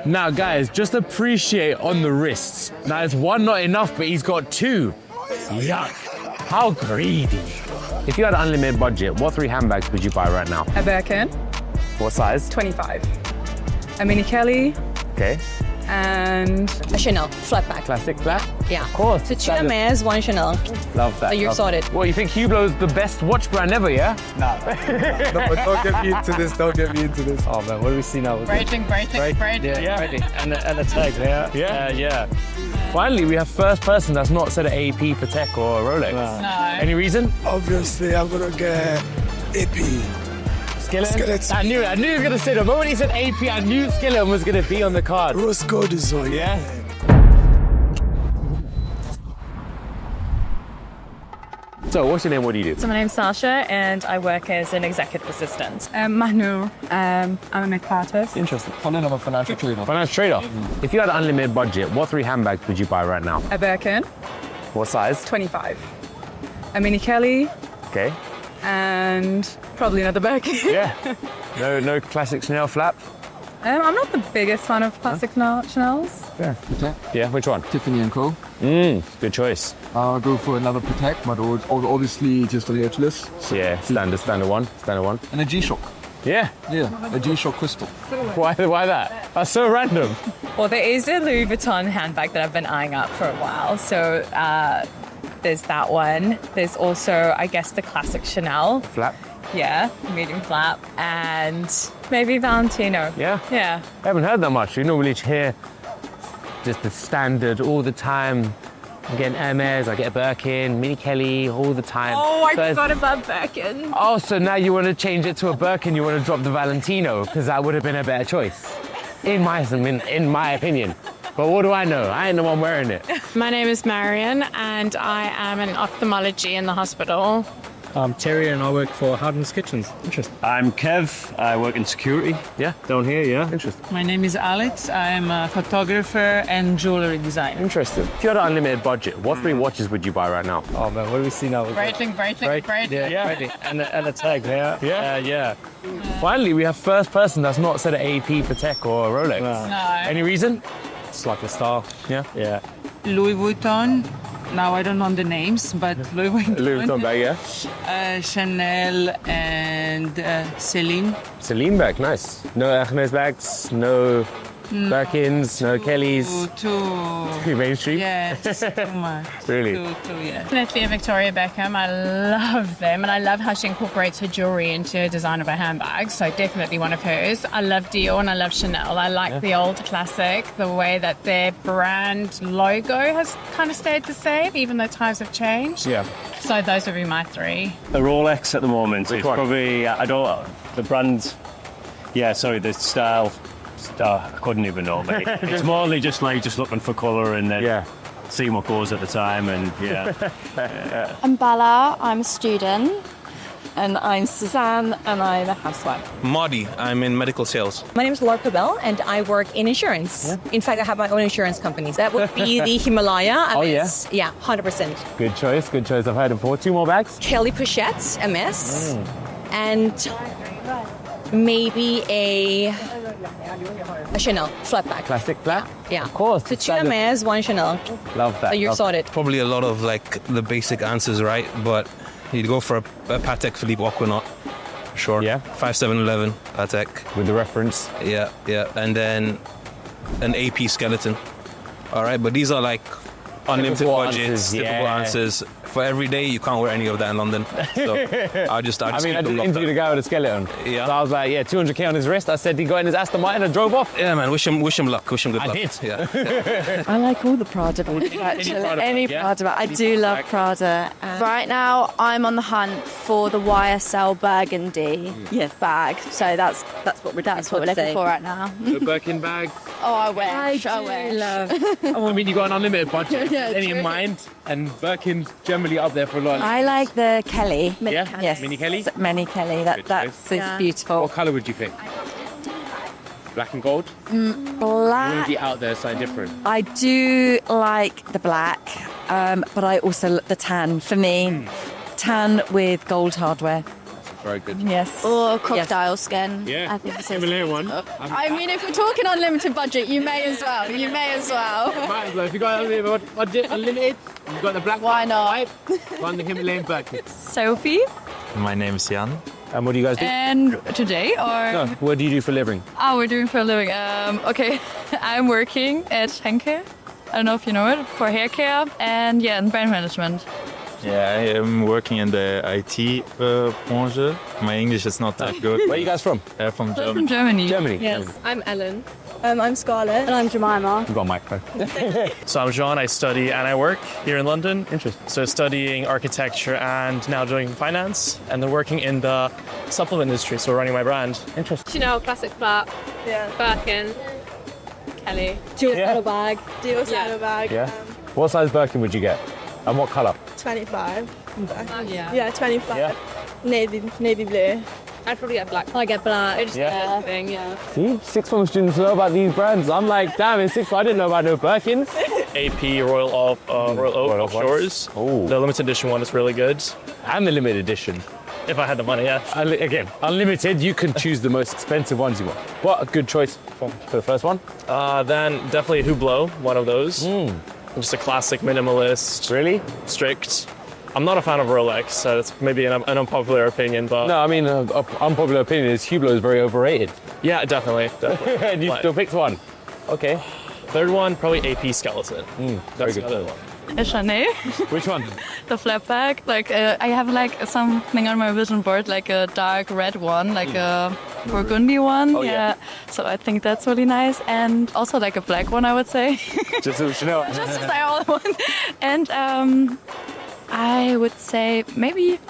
Now, guys, just appreciate on the wrists. Now, it's one not enough, but he's got two. Yuck. How greedy. If you had an unlimited budget, what 3 handbags would you buy right now? A Birkin, What size? 25. A Mini Kelly, Okay. and A Chanel flat bag. Classic flat? Yeah. Of course. So 2 Hermes, 1 Chanel. Love that. So you're Love sorted. Well, you think Hublot's the best watch brand ever, yeah? No, but don't get me into this. Don't get me into this. Oh, man, what do we see now? braiding. Yeah. And the tag, yeah. Yeah. Finally, we have first person that's not said an AP, Patek, or a Rolex. No. Any reason? Obviously, I'm gonna get AP. Skeleton? I knew you were going to say that. The moment he said AP, I knew Skeleton was going to be on the card. Rose gold is on. Yeah? So, what's your name? What do you do? So my name's Sasha and I work as an executive assistant. Manu, I'm a makeup artist. Interesting. I'm a financial trader. Financial trader. If you had an unlimited budget, what 3 handbags would you buy right now? A Birkin, What size? 25. A Mini Kelly, Okay. and probably another Birkin. Yeah. No classic Chanel flap? I'm not the biggest fan of classic Chanels. Yeah, which one? Tiffany & Co. Good choice. I'll go for another Patek, but obviously just on the edge list. Yeah, standard one. And a G-Shock. Yeah. Yeah, a G-Shock crystal. Why that? That's so random. Well, there is a Louis Vuitton handbag that I've been eyeing up for a while. So there's that one. There's also, I guess, the classic Chanel. Flap? Yeah, medium flap. And maybe Valentino. Yeah? Yeah. I haven't heard that much. We normally hear just the standard all the time. I'm getting Hermes, I get a Birkin, Mini Kelly all the time. Oh, I So it's- forgot about Birkin. Oh, so now you want to change it to a Birkin, you want to drop the Valentino, because that would have been a better choice. In my opinion. But what do I know? I ain't the one wearing it. My name is Marion and I am in ophthalmology in the hospital. I'm Terry and I work for Hardin's Kitchens. Interesting. I'm Kev. I work in security. Yeah? Down here, yeah. Interesting. My name is Alex. I'm a photographer and jewelry designer. Interesting. If you had an unlimited budget, what 3 watches would you buy right now? Oh man, what do we see now? Braiding. Yeah. And the tag, yeah. Yeah. Finally, we have first person that's not said an AP, Patek, or a Rolex. No. Any reason? It's like a star. Yeah. Yeah. Louis Vuitton. Now I don't know the names, but Louis Vuitton. Louis Vuitton bag, yeah? Chanel and Celine. Celine bag, nice. No Hermes bags, no Birkins, no Kellys. Too Mainstream? yes, too much. Really? Too, yeah. Definitely a Victoria Beckham. I love them and I love how she incorporates her jewelry into her design of her handbags. So definitely one of hers. I love Dior and I love Chanel. I like the old classic, the way that their brand logo has kind of stayed the same, even though times have changed. Yeah. So those would be my 3. A Rolex at the moment. Which It's one? probably, the brand, the style. I couldn't even know, mate. It's morely just looking for colour and then seeing what goes at the time and yeah. I'm Bella, I'm a student. And I'm Suzanne, and I'm a housewife. Marty, I'm in medical sales. My name is Laura Pabel, and I work in insurance. Yeah. In fact, I have my own insurance company. That would be the Himalaya. Yeah, 100%. Good choice. I've heard it before. 2 more bags? Kelly Pochette, MS. And maybe a Chanel flat bag. Classic flat? Yeah. Of course. So 2 Hermes, 1 Chanel. Love that. So you're sorted. Probably a lot of the basic answers, right? But you'd go for a Patek Philippe Aquanaut. Sure. Yeah. 5711 Patek. With the reference. Yeah. And then an AP skeleton. All right, but these are unlimited Typical budgets, answers, typical answers. For every day, you can't wear any of that in London. So I just I keep did them locked interview up. the guy with the skeleton. Yeah. So I was like, 200k on his wrist. I said he got in his Aston Martin and drove off. Yeah, man. Wish him luck. Wish him good luck. did. Yeah. I like all the Prada bags, actually. Any Prada bag. I do love Prada. Right now, I'm on the hunt for the YSL Burgundy bag. So that's what we're looking for right now. The Birkin bag. Oh, I wish. I wish. I mean, you got an unlimited budget. Any in mind? And Birkin's generally up there for a lot. I like the Kelly. Yeah? Yes. Mini Kelly? Mini Kelly. That's beautiful. What colour would you pick? Black and gold? You want Black. to be out there, something different. I do like the black, but I also the tan. For me, tan with gold hardware. Very good. Yes. Or crocodile skin. Yeah. I think this is. Himalayan one. I mean, if we're talking unlimited budget, you may as well. You may as well. Might as well. If you got unlimited budget, unlimited, you've got the black. Why not? On the Himalayan Birkin. Sophie. My name is Jan. And what do you guys do? And today, or No, what do you do for a living? we're doing for a living. Okay, I'm working at Henke. I don't know if you know it, for hair care and in brand management. Yeah, I am working in the IT branche. My English is not that good. Where are you guys from? From From Germany. Germany. Germany. Yes, I'm Ellen. I'm Scarlett. And I'm Jemima. You've got a microphone. So I'm Jean, I study and I work here in London. Interesting. So studying architecture and now doing finance and then working in the supplement industry, so running my brand. Interesting. Chanel classic flat. Yeah. Birkin. Kelly. Dual Yeah. saddlebag. Dual saddlebag. Yeah. What size Birkin would you get? And what colour? 25. Yeah. Yeah, 25. Yeah. Navy blue. I'd probably get black. I get black. It's Yeah. thing, yeah. See, sixth form students know about these brands. I'm like, damn, in sixth form, I didn't know about no Birkins. AP Royal Oak Royal Offshores. Oh. The limited edition one is really good. And the limited edition. If I had the money, yeah. Again, unlimited, you can choose the most expensive ones you want. What a good choice for the first one. Then definitely Hublot, one of those. Just a classic minimalist. Really? Strict. I'm not a fan of Rolex, so it's maybe an unpopular opinion, but No, I mean, unpopular opinion is Hublot is very overrated. yeah, definitely. And you still picked one. Okay. Third one, probably AP Skeleton. Very That's good. the other one. Chanel. Which one? The flap bag. Like I have like something on my vision board, like a dark red one, like a burgundy one. Oh, yeah. So I think that's really nice, and also like a black one, I would say. Just so Chanel. Just to say all in one. And I would say maybe.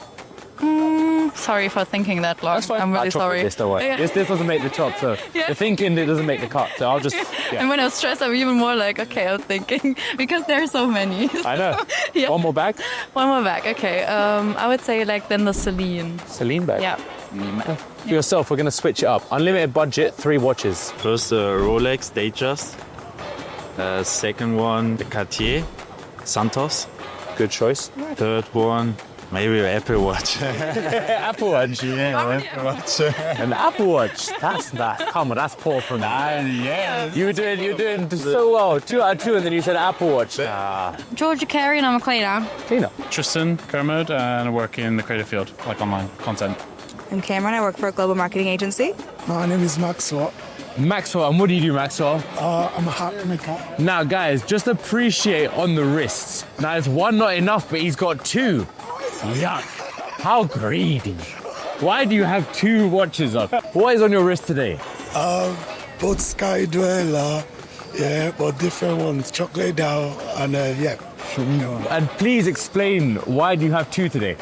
Sorry for thinking that long. That's fine. I'm really I'll chop sorry. This, don't worry. Yeah. This doesn't make the chop, so Yeah. the thinking it doesn't make the cut. So I'll just. Yeah. And when I'm stressed, I'm even more like, okay, I'm thinking because there are so many. I know. Yeah. One more bag. One more bag. Okay. I would say like then the Celine. Celine bag. Yeah. For yourself, we're going to switch it up. Unlimited budget, 3 watches. First, Rolex Datejust. Second one, the Cartier Santos. Good choice. Third one, maybe an Apple Watch. Apple Watch. Yeah, Apple Watch. An Apple Watch. That's that. Come on, that's poor from me. Yes. You were doing so well. 2 out of 2, and then you said Apple Watch. Georgia Carey and I'm a cleaner. Tina. Tristan Kermode, and I work in the creative field, like online content. I'm Cameron. I work for a global marketing agency. My name is Maxwell. Maxwell, and what do you do, Maxwell? I'm a hat maker. Now, guys, just appreciate on the wrists. Now, there's one not enough, but he's got 2. Yuck. How greedy. Why do you have 2 watches on? What is on your wrist today? Both Sky Dweller, yeah, but different ones. Chocolate Dow, and yeah. And please explain, why do you have 2 today?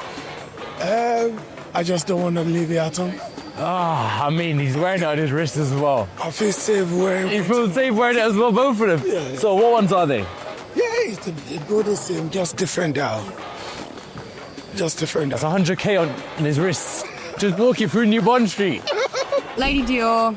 I just don't want to leave it at home. I mean, he's wearing it on his wrist as well. I feel safe wearing it. You feel safe wearing it as well, both of them? Yeah. So what ones are they? Yeah, it's both the same, just different Dow. Just different Dow. That's 100K on his wrists. Just walking through New Bond Street. Lady Dior,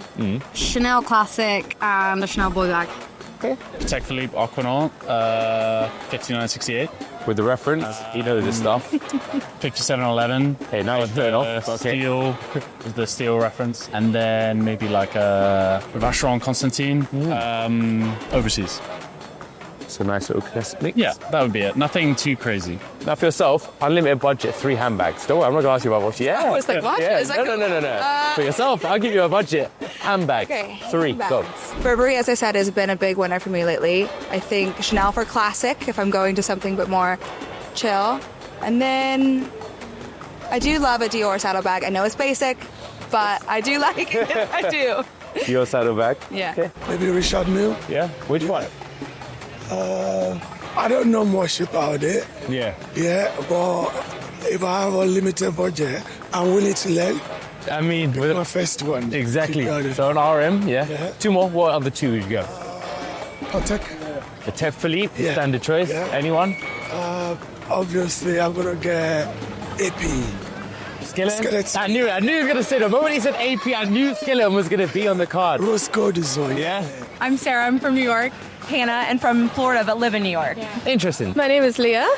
Chanel Classic, and the Chanel Boy bag. Okay. Patek Philippe Aquanaut, 5968. With the reference, he knows this stuff. 5711. Hey, now it's turn off. Okay. Steel, with the steel reference. And then maybe like a Vacheron Constantine, overseas. It's a nice little classic. Yeah, that would be it. Nothing too crazy. Now for yourself, unlimited budget, 3 handbags. Don't worry, I'm not going to ask you about what. Yeah. I was like, what? Yeah. Is that No. For yourself, I'll give you a budget. Handbag. Okay. 3, go. Burberry, as I said, has been a big winner for me lately. I think Chanel for classic, if I'm going to something a bit more chill. And then I do love a Dior saddlebag. I know it's basic, but I do like it. I do. Your saddlebag. Yeah. Okay. Maybe Richard Mille. Yeah. Which one? I don't know much about it. Yeah. Yeah, but if I have a limited budget, I'm willing to learn. I mean, with My first one. exactly. To be honest. So an RM, yeah. Yeah. 2 more. What other 2 would you go? Patek. The Patek Philippe, Yeah. standard choice. Yeah. Anyone? Obviously, I'm gonna get AP. Skeleton. I knew he was gonna say the moment he said AP, I knew Skeleton was gonna be on the card. Rose gold is on. Yeah. I'm Sarah. I'm from New York. Hannah, and from Florida, but live in New York. Interesting. My name is Leah,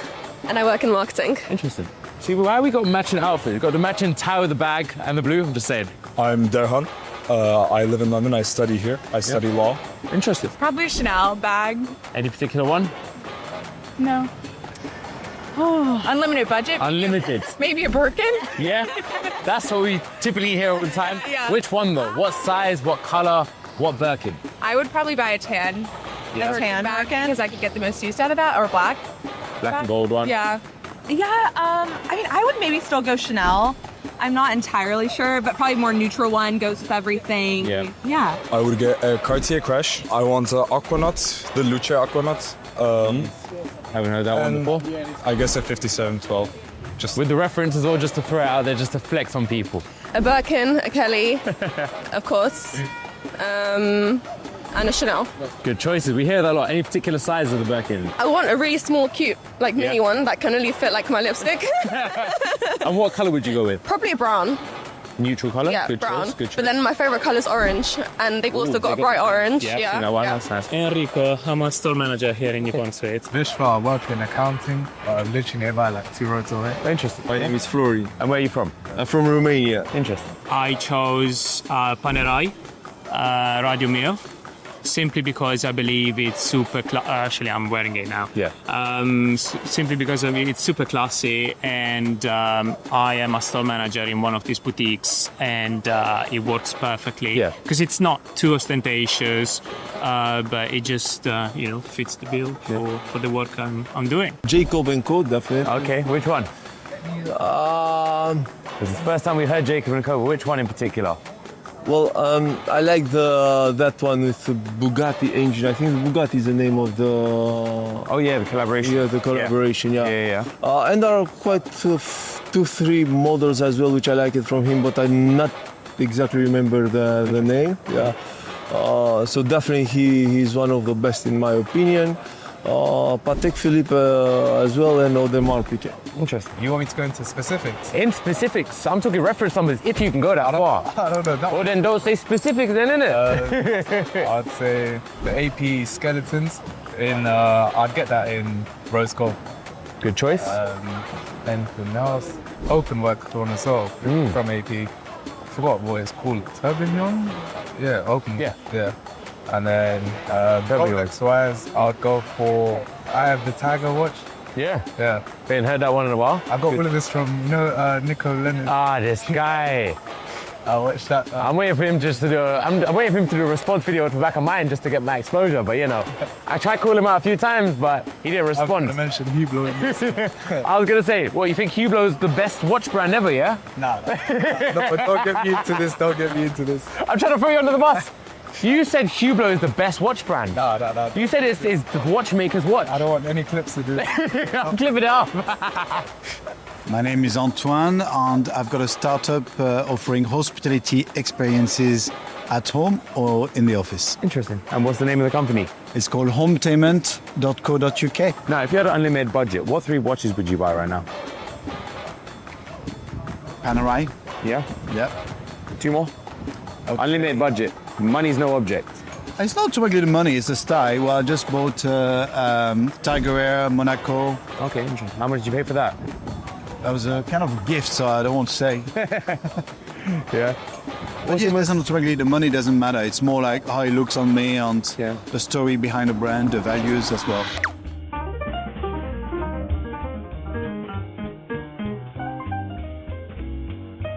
and I work in marketing. Interesting. See, why we got matching outfits? We got the matching tie with the bag and the blue. I'm just saying. I'm Derhan. I live in London. I study here. I study law. Interesting. Probably Chanel bag. Any particular one? No. Oh, unlimited budget. Unlimited. Maybe a Birkin. Yeah, that's what we typically hear all the time. Yeah. Which one though? What size? What color? What Birkin? I would probably buy a tan. Yeah. A tan Birkin because I could get the most use out of that, or black. Black and gold one. Yeah. I mean, I would maybe still go Chanel. I'm not entirely sure, but probably more neutral one goes with everything. Yeah. I would get a Cartier Crash. I want Aquanaut, the Luce Aquanaut. Haven't heard that one before. I guess a 5712. Just with the reference as well, just to throw it out there, just to flex on people. A Birkin, a Kelly, of course, and a Chanel. Good choices. We hear that a lot. Any particular size of the Birkin? I want a really small, cute, like mini one that can only fit like my lipstick. And what color would you go with? Probably a brown. Neutral color? Yeah, good brown. choice. Good choice. But then my favorite color is orange, and they've also got a bright orange. Yeah, that one, that's nice. Enrico, I'm a store manager here in Nippon Street. Vishwa, I work in accounting. I'm literally nearby, like 2 roads away. Interesting. My name is Flori. And where are you from? I'm from Romania. Interesting. I chose Panerai Radio Mio simply because I believe it's super. Actually, I'm wearing it now. Yeah. Simply because it's super classy, and I am a store manager in one of these boutiques, and it works perfectly. Yeah. Because it's not too ostentatious, but it just fits the bill for the work I'm doing. Jacob & Co, definitely. Okay, which one? This is the first time we heard Jacob & Co. Which one in particular? Well, I like that one with the Bugatti engine. I think Bugatti is the name of the... Oh yeah, the collaboration. Yeah, the collaboration, yeah. And there are quite 2-3 models as well, which I like it from him, but I not exactly remember the name. Yeah. So definitely he's one of the best in my opinion. Patek Philippe as well, and Audemars Piguet. Interesting. You want me to go into specifics? In specifics, I'm talking reference numbers, if you can go that far. I don't know. Well, then don't say specifics then, innit? I'd say the AP skeletons I'd get that in rose gold. Good choice. Anything else? Open work one as well from AP. Forgot what it's called. Tourbillon? Yeah, open. Yeah. And then Rolex-wise, I'd go for... I have the Tiger watch. Yeah. Yeah. Ain't heard that one in a while. I got one of this from, Nico Lennon. Ah, this guy. I watched that. I'm waiting for him just to do I'm waiting for him to do a response video to the back of mine just to get my exposure, but I tried calling him out a few times, but he didn't respond. I mentioned Hublot in this. I was gonna say, what, you think Hublot's the best watch brand ever, yeah? Nah. No, but don't get me into this. I'm trying to throw you under the bus. You said Hublot is the best watch brand. No. You said it's the watchmaker's watch. I don't want any clips to do. I'm clipping it up. My name is Antoine, and I've got a startup offering hospitality experiences at home or in the office. Interesting. And what's the name of the company? It's called hometainment.co.uk. Now, if you had an unlimited budget, what 3 watches would you buy right now? Panerai. Yeah? Yep. 2 more? Okay. Unlimited budget. Money's no object. It's not really the money, it's the style. Well, I just bought Tiger Air, Monaco. Okay, interesting. How much did you pay for that? That was a kind of a gift, so I don't want to say. Yeah. But yeah, it's not really the money doesn't matter. It's more like how it looks on me and the story behind the brand, the values as well.